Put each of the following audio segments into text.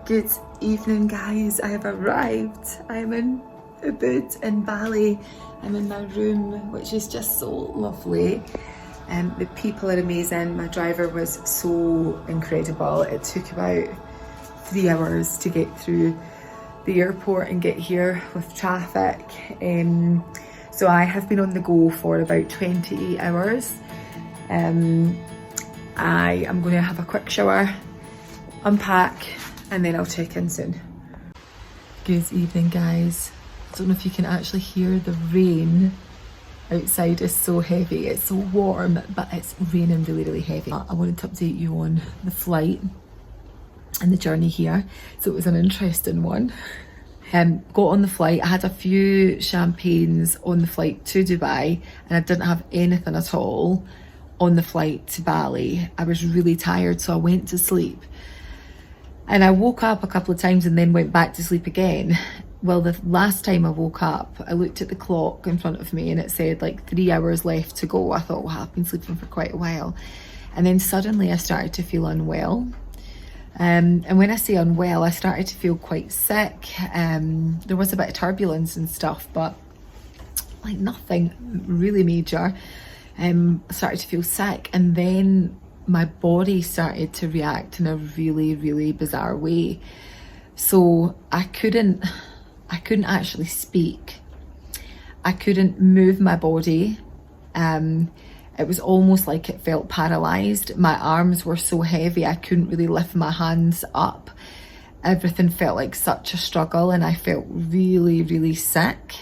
Good evening, guys. I have arrived. I'm in Ubud in Bali. I'm in my room, which is just so lovely. The people are amazing. My driver was so incredible. It took about 3 hours to get through the airport and get here with traffic. So I have been on the go for about 28 hours. I am going to have a quick shower, unpack, and then I'll check in soon. Good evening, guys. I don't know if you can actually hear the rain outside. Is so heavy. It's so warm, but it's raining really, really heavy. I wanted to update you on the flight and the journey here. So it was an interesting one. Got on the flight. I had a few champagnes on the flight to Dubai, and I didn't have anything at all on the flight to Bali. I was really tired, so I went to sleep. And I woke up a couple of times and then went back to sleep again. Well, the last time I woke up, I looked at the clock in front of me and it said like 3 hours left to go. I thought, well, I've been sleeping for quite a while. And then suddenly I started to feel unwell. And when I say unwell, I started to feel quite sick. There was a bit of turbulence and stuff, but like nothing really major. I started to feel sick, and then my body started to react in a really, really bizarre way. So I couldn't actually speak. I couldn't move my body. It was almost like it felt paralyzed. My arms were so heavy, I couldn't really lift my hands up. Everything felt like such a struggle, and I felt really, really sick.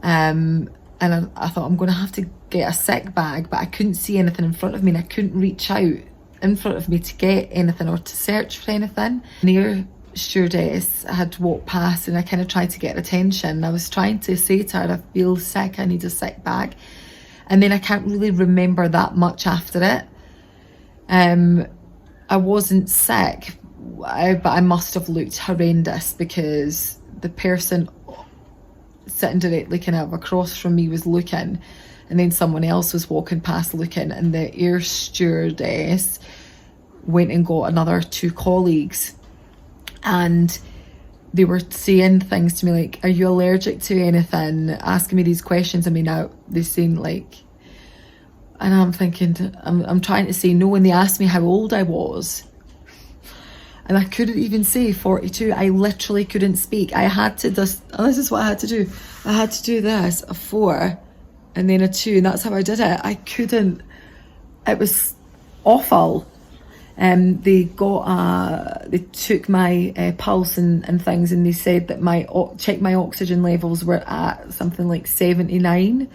And I thought, I'm going to have to get a sick bag, but I couldn't see anything in front of me, and I couldn't reach out in front of me to get anything or to search for anything. The air stewardess had walked past, and I kind of tried to get attention. I was trying to say to her, I feel sick, I need a sick bag. And then I can't really remember that much after it. I wasn't sick, but I must have looked horrendous, because the person sitting directly kind of across from me was looking, and then someone else was walking past looking, and the air stewardess went and got another 2 colleagues, and they were saying things to me like, are you allergic to anything, asking me these questions. I mean, they seemed like, and I'm thinking, I'm trying to say no, and they asked me how old I was, and I couldn't even say 42. I literally couldn't speak. I had to just, this is what I had to do. I had to do this, a 4 and then a 2, and that's how I did it. I couldn't, it was awful. They took my pulse and things, and they said that checked my oxygen levels were at something like 79.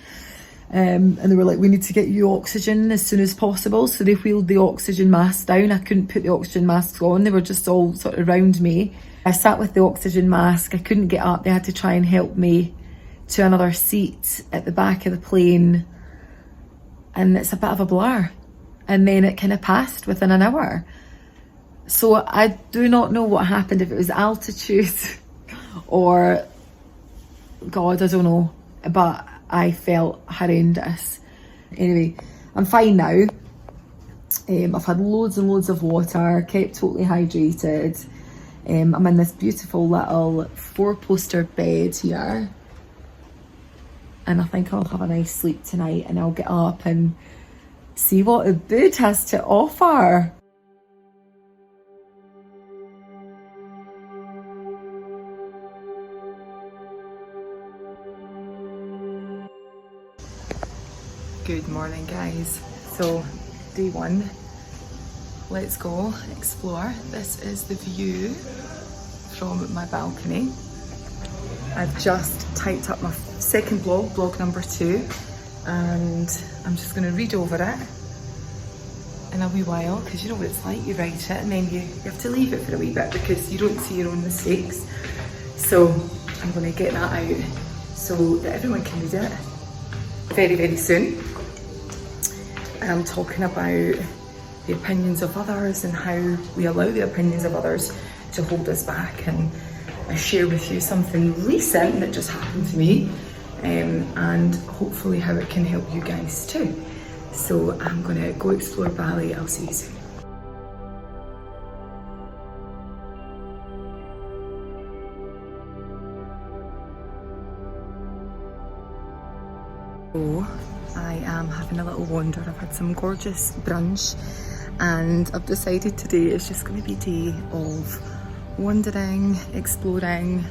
And they were like, we need to get you oxygen as soon as possible. So they wheeled the oxygen mask down. I couldn't put the oxygen masks on. They were just all sort of around me. I sat with the oxygen mask. I couldn't get up. They had to try and help me to another seat at the back of the plane. And it's a bit of a blur. And then it kind of passed within an hour. So I do not know what happened, if it was altitude or God, I don't know. But I felt horrendous. Anyway, I'm fine now. I've had loads and loads of water, kept totally hydrated. I'm in this beautiful little 4-poster bed here. And I think I'll have a nice sleep tonight, and I'll get up and see what Ubud has to offer. Good morning, guys. So day 1, let's go explore. This is the view from my balcony. I've just typed up my second blog number 2, and I'm just going to read over it in a wee while, because you know what it's like, you write it and then you have to leave it for a wee bit because you don't see your own mistakes. So I'm going to get that out so that everyone can read it very, very soon. And I'm talking about the opinions of others and how we allow the opinions of others to hold us back. And I share with you something recent that just happened to me, and hopefully how it can help you guys too. So I'm going to go explore Bali. I'll see you soon. So I am having a little wander. I've had some gorgeous brunch and I've decided today is just going to be a day of wandering, exploring,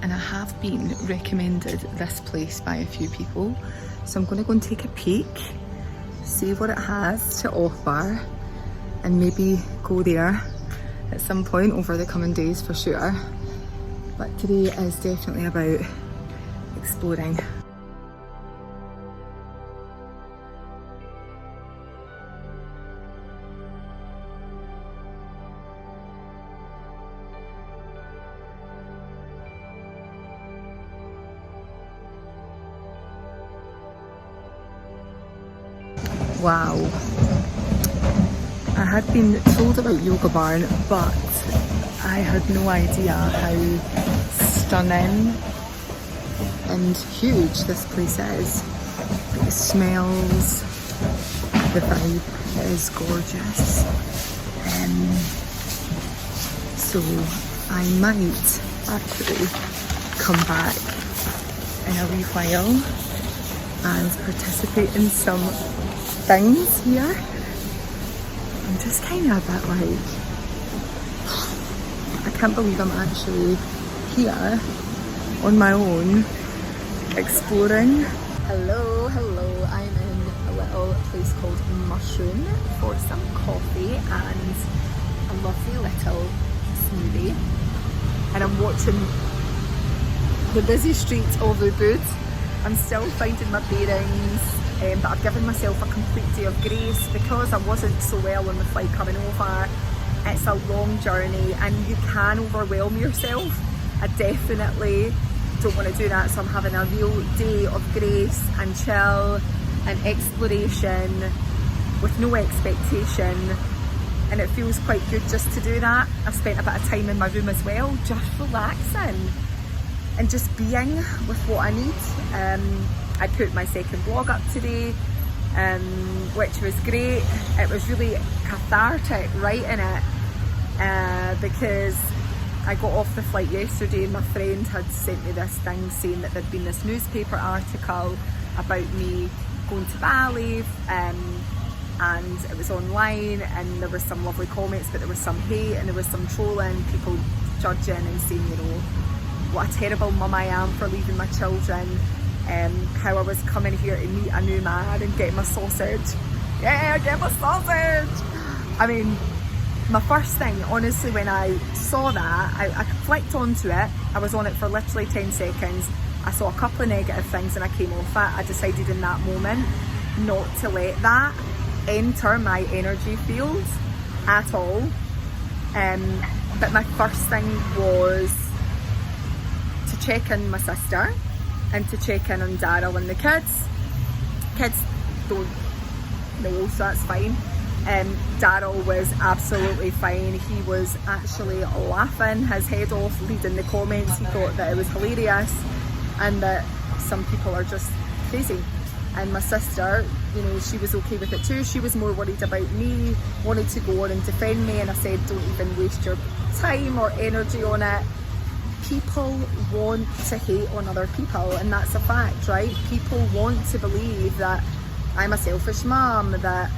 and I have been recommended this place by a few people. So I'm going to go and take a peek, see what it has to offer, and maybe go there at some point over the coming days for sure. But today is definitely about exploring. Wow, I had been told about Yoga Barn, but I had no idea how stunning and huge this place is. The smells, the vibe is gorgeous. So I might actually come back in a wee while and participate in some things here. I'm just kind of a bit like, I can't believe I'm actually here on my own exploring. Hello, I'm in a little place called Mushroom for some coffee and a lovely little smoothie, and I'm watching the busy streets of Ubud. I'm still finding my bearings, but I've given myself a complete day of grace because I wasn't so well on the flight coming over. It's a long journey and you can overwhelm yourself. I definitely don't want to do that, so I'm having a real day of grace and chill and exploration with no expectation, and it feels quite good just to do that. I've spent a bit of time in my room as well, just relaxing and just being with what I need. I put my second vlog up today, which was great. It was really cathartic writing it, because I got off the flight yesterday and my friend had sent me this thing saying that there'd been this newspaper article about me going to Bali, and it was online and there was some lovely comments, but there was some hate and there was some trolling, people judging and saying, you know, what a terrible mum I am for leaving my children, how I was coming here to meet a new man and get my sausage. Yeah, get my sausage! I mean, my first thing, honestly, when I saw that, I flicked onto it. I was on it for literally 10 seconds. I saw a couple of negative things and I came off it. I decided in that moment not to let that enter my energy field at all. But my first thing was to check in my sister and to check in on Daryl and the kids. Kids don't know, so that's fine. Daryl was absolutely fine. He was actually laughing his head off reading the comments. He thought that it was hilarious and that some people are just crazy. And my sister, you know, she was okay with it too. She was more worried about me, wanted to go on and defend me, and I said, don't even waste your time or energy on it. People want to hate on other people, and that's a fact, right? People want to believe that I'm a selfish mum, that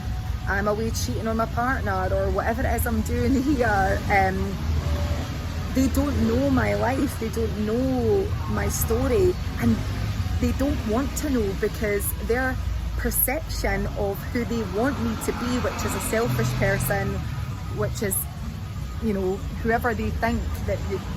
I'm away cheating on my partner, or whatever it is I'm doing here. They don't know my life, they don't know my story, and they don't want to know because their perception of who they want me to be, which is a selfish person, which is, you know, whoever they think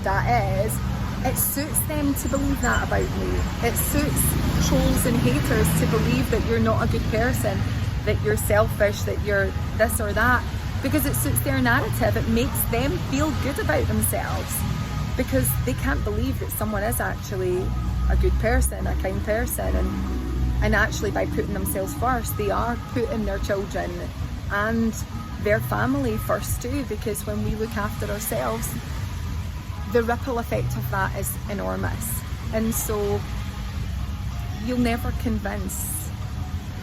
that is, it suits them to believe that about me. It suits trolls and haters to believe that you're not a good person, that you're selfish, that you're this or that, because it suits their narrative. It makes them feel good about themselves because they can't believe that someone is actually a good person, a kind person, and actually by putting themselves first, they are putting their children and their family first too, because when we look after ourselves, the ripple effect of that is enormous. And so you'll never convince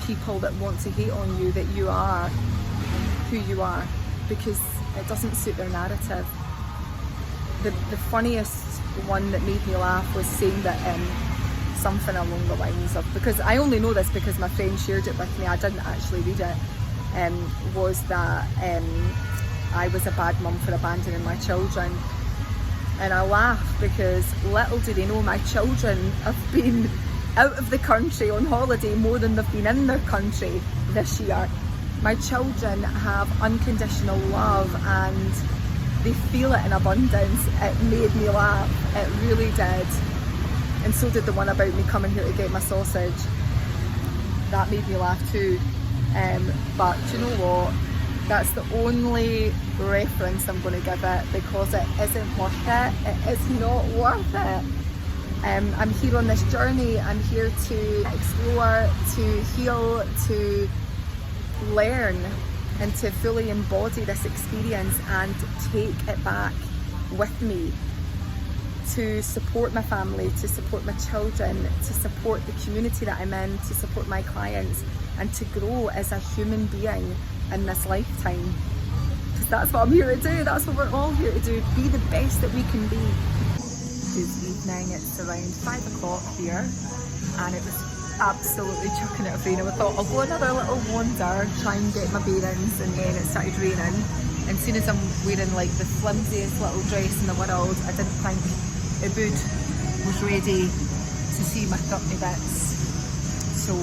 people that want to hate on you that you are who you are, because it doesn't suit their narrative. The funniest one that made me laugh was saying that something along the lines of, because I only know this because my friend shared it with me, I didn't actually read it, was that I was a bad mum for abandoning my children. And I laugh because little do they know my children have been out of the country on holiday more than they've been in their country this year. My children have unconditional love and they feel it in abundance. It made me laugh, it really did. And so did the one about me coming here to get my sausage. That made me laugh too. But do you know what? That's the only reference I'm going to give it, because it isn't worth it. It is not worth it. I'm here on this journey. I'm here to explore, to heal, to learn, and to fully embody this experience and take it back with me, to support my family, to support my children, to support the community that I'm in, to support my clients, and to grow as a human being in this lifetime. Because that's what I'm here to do. That's what we're all here to do. Be the best that we can be. Good evening. It's around 5 o'clock here, and it was absolutely chucking it rain. I thought I'll go another little wander, try and get my bearings, and then it started raining. And as soon as I'm wearing like the flimsiest little dress in the world, I didn't think Ubud was ready to see my 30 bits. So,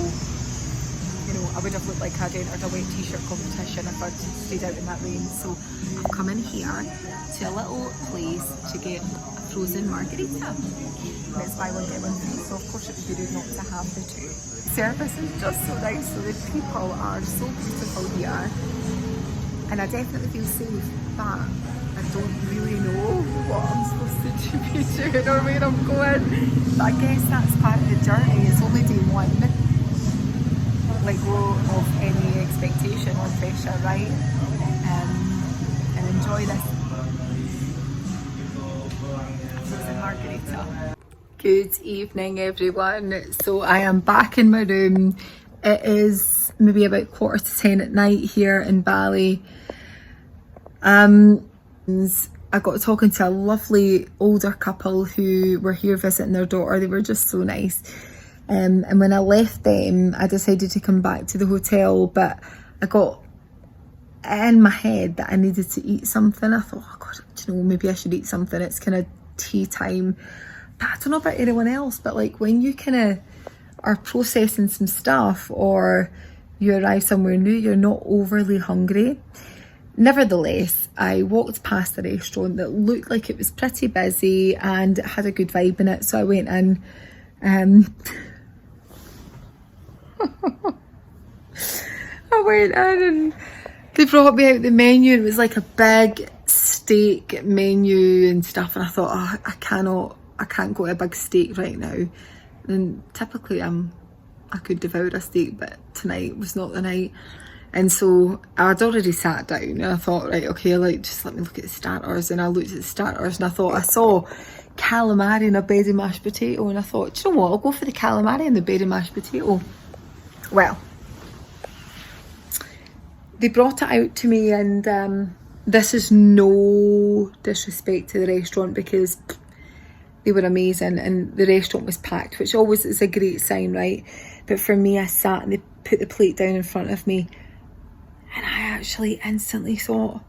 you know, I would have looked like I'd entered a wet t-shirt competition if I'd stayed out in that rain. So I've come in here to a little place to get a frozen margarita. And it's buy one get one free, so of course it would be rude not to have the two. Service is just so nice, so the people are so beautiful here. And I definitely feel safe, but I don't really know what I'm supposed to be doing or where I'm going. But I guess that's part of the journey. It's only day one. Let go of any expectation or pressure, right? And enjoy this frozen margarita. Good evening, everyone. So I am back in my room. It is maybe about 9:45 at night here in Bali. I got talking to a lovely older couple who were here visiting their daughter. They were just so nice. And when I left them, I decided to come back to the hotel, but I got in my head that I needed to eat something. I thought, oh God, you know, maybe I should eat something. It's kind of tea time. But I don't know about anyone else, but like when you kind of are processing some stuff or you arrive somewhere new, you're not overly hungry. Nevertheless, I walked past a restaurant that looked like it was pretty busy and it had a good vibe in it, so I went in. I went in and they brought me out the menu, and it was like a big steak menu and stuff, and I thought, oh, I can't go to a big steak right now. And typically I could devour a steak, but tonight was not the night. And so I'd already sat down and I thought, right, okay, like just let me look at the starters. And I looked at the starters and I thought, I saw calamari and a bed of mashed potato, and I thought, do you know what, I'll go for the calamari and the bed of mashed potato. Well, they brought it out to me, and this is no disrespect to the restaurant because they were amazing and the restaurant was packed, which always is a great sign, right? But for me, I sat and they put the plate down in front of me, and I actually instantly thought,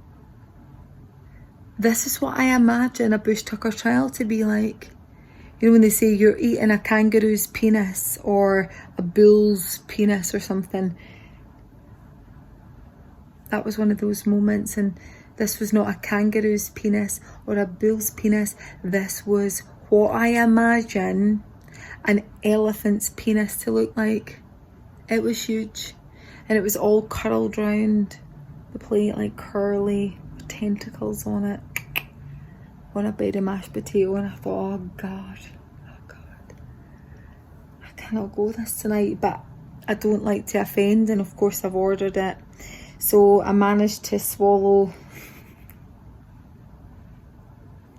this is what I imagine a bush tucker trial to be like. You know, when they say you're eating a kangaroo's penis or a bull's penis or something. That was one of those moments, and this was not a kangaroo's penis or a bull's penis. This was what I imagine an elephant's penis to look like. It was huge, and it was all curled round the plate, like curly tentacles on it, on a bed of mashed potato. And I thought, oh God, I cannot go this tonight, but I don't like to offend, and of course I've ordered it. So I managed to swallow.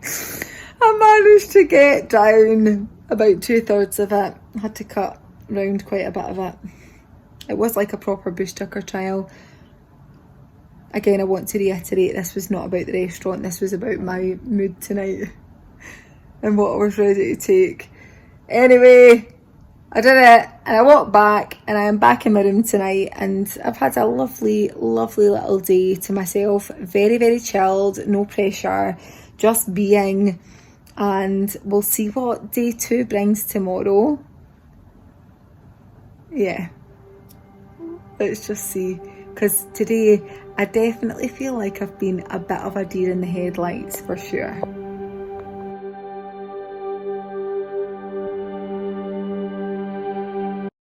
I managed to get down about 2/3 of it. I had to cut round quite a bit of it. It was like a proper bush tucker trial. Again, I want to reiterate, this was not about the restaurant, this was about my mood tonight and what I was ready to take. Anyway, I did it, and I walked back, and I am back in my room tonight, and I've had a lovely, lovely little day to myself. Very, very chilled, no pressure, just being, and we'll see what day 2 brings tomorrow. Yeah, let's just see, because today I definitely feel like I've been a bit of a deer in the headlights for sure.